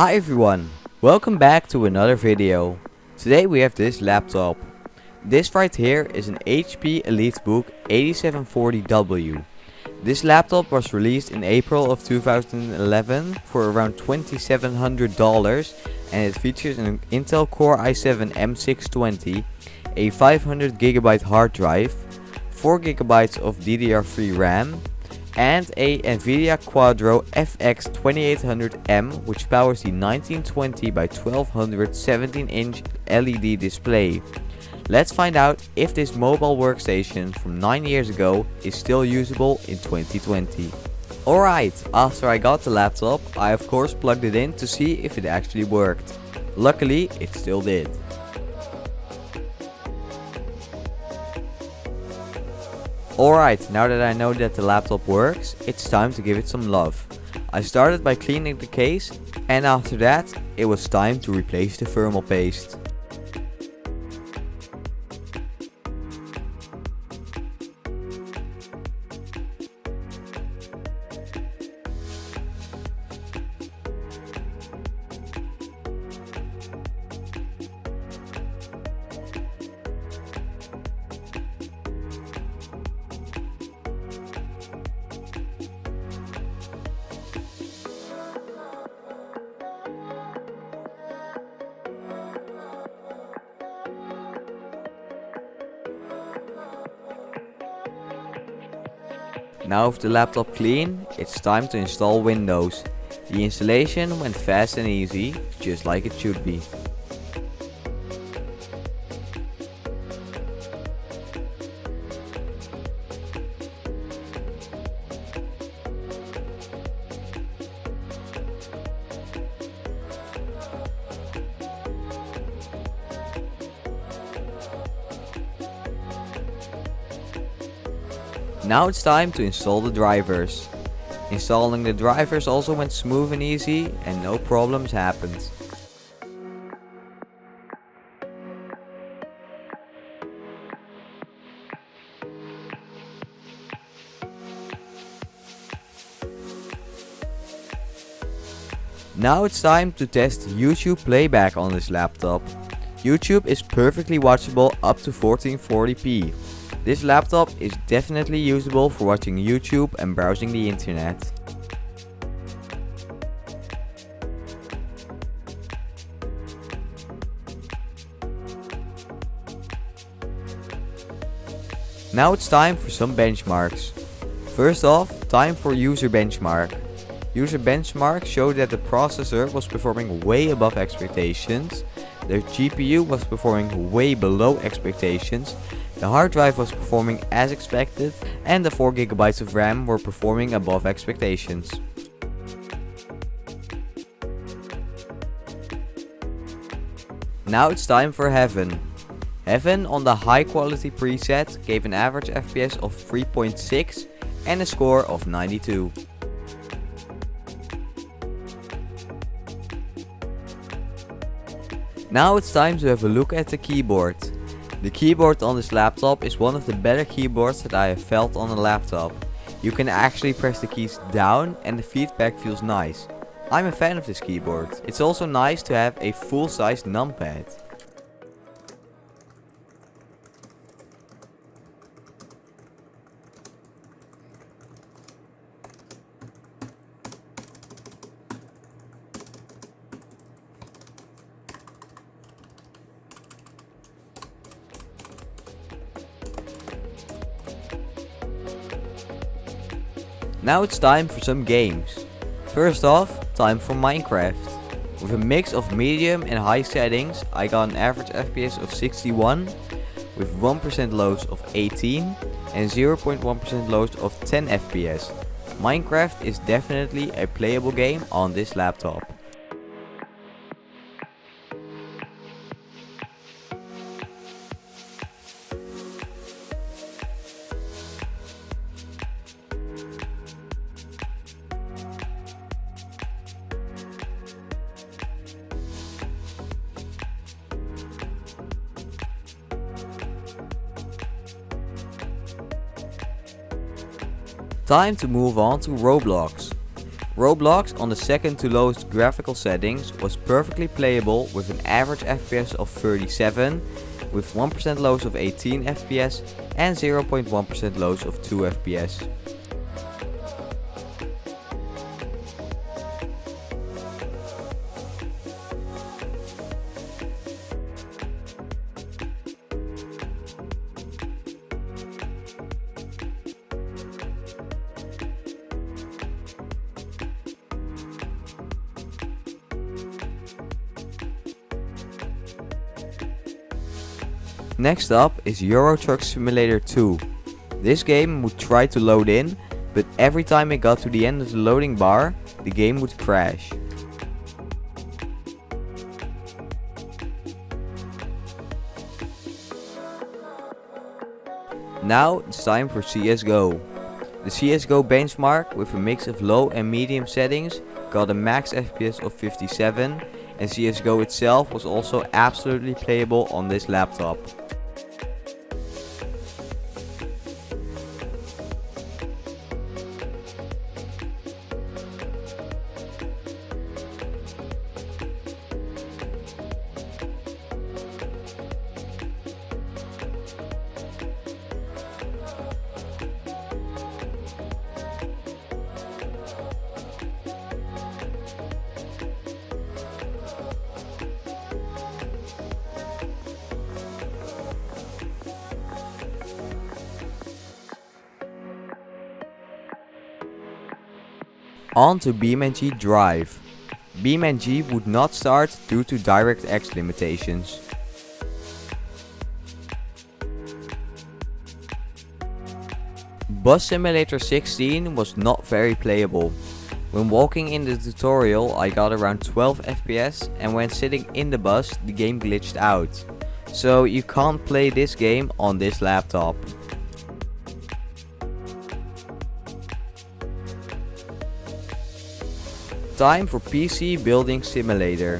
Hi everyone, welcome back to another video. Today we have this laptop. This right here is an HP Elitebook 8740W. This laptop was released in April of 2011 for around $2,700 and it features an Intel Core i7 M620, a 500GB hard drive, 4GB of DDR3 RAM, and a Nvidia Quadro FX 2800M, which powers the 1920 by 1200 17-inch LED display. Let's find out if this mobile workstation from 9 years ago is still usable in 2020. Alright, after I got the laptop, I of course plugged it in to see if it actually worked. Luckily, it still did. Alright, now that I know that the laptop works, it's time to give it some love. I started by cleaning the case, and after that, it was time to replace the thermal paste. Now with the laptop clean, it's time to install Windows. The installation went fast and easy, just like it should be. Now it's time to install the drivers. Installing the drivers also went smooth and easy and no problems happened. Now it's time to test YouTube playback on this laptop. YouTube is perfectly watchable up to 1440p. This laptop is definitely usable for watching YouTube and browsing the internet. Now it's time for some benchmarks. First off, time for user benchmark. User benchmark showed that the processor was performing way above expectations, the GPU was performing way below expectations, the hard drive was performing as expected, and the 4GB of RAM were performing above expectations. Now it's time for Heaven. Heaven on the high quality preset gave an average FPS of 3.6 and a score of 92. Now it's time to have a look at the keyboard. The keyboard on this laptop is one of the better keyboards that I have felt on a laptop. You can actually press the keys down and the feedback feels nice. I'm a fan of this keyboard. It's also nice to have a full-size numpad. Now it's time for some games. First off, time for Minecraft. With a mix of medium and high settings, I got an average FPS of 61, with 1% loads of 18 and 0.1% loads of 10 FPS. Minecraft is definitely a playable game on this laptop. Time to move on to Roblox. Roblox on the second to lowest graphical settings was perfectly playable with an average FPS of 37, with 1% lows of 18 FPS and 0.1% lows of 2 FPS. Next up is Euro Truck Simulator 2. This game would try to load in, but every time it got to the end of the loading bar, the game would crash. Now it's time for CSGO. The CSGO benchmark with a mix of low and medium settings got a max FPS of 57, and CSGO itself was also absolutely playable on this laptop. On to BeamNG Drive. BeamNG would not start due to DirectX limitations. Bus Simulator 16 was not very playable. When walking in the tutorial I got around 12 FPS, and when sitting in the bus the game glitched out. So you can't play this game on this laptop. Time for PC Building Simulator.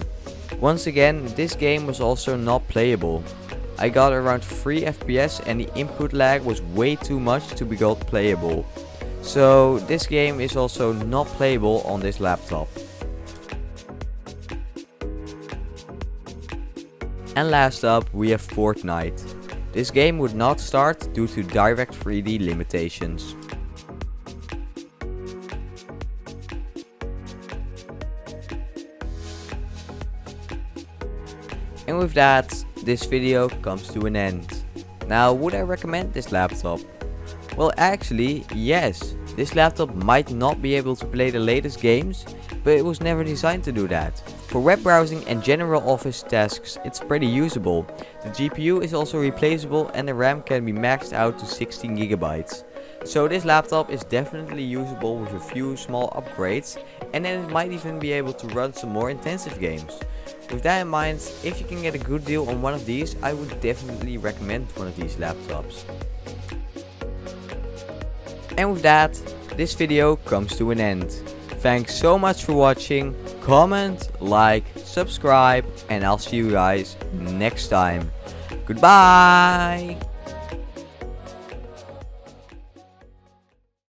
Once again, this game was also not playable. I got around 3 FPS and the input lag was way too much to be got playable. So this game is also not playable on this laptop. And last up we have Fortnite. This game would not start due to direct 3D limitations. And with that, this video comes to an end. Now, would I recommend this laptop? Well, actually, yes. This laptop might not be able to play the latest games, but it was never designed to do that. For web browsing and general office tasks, it's pretty usable. The GPU is also replaceable and the RAM can be maxed out to 16 GB. So this laptop is definitely usable with a few small upgrades, and then it might even be able to run some more intensive games. With that in mind, if you can get a good deal on one of these, I would definitely recommend one of these laptops. And with that, this video comes to an end. Thanks so much for watching. Comment, like, subscribe, and I'll see you guys next time. Goodbye!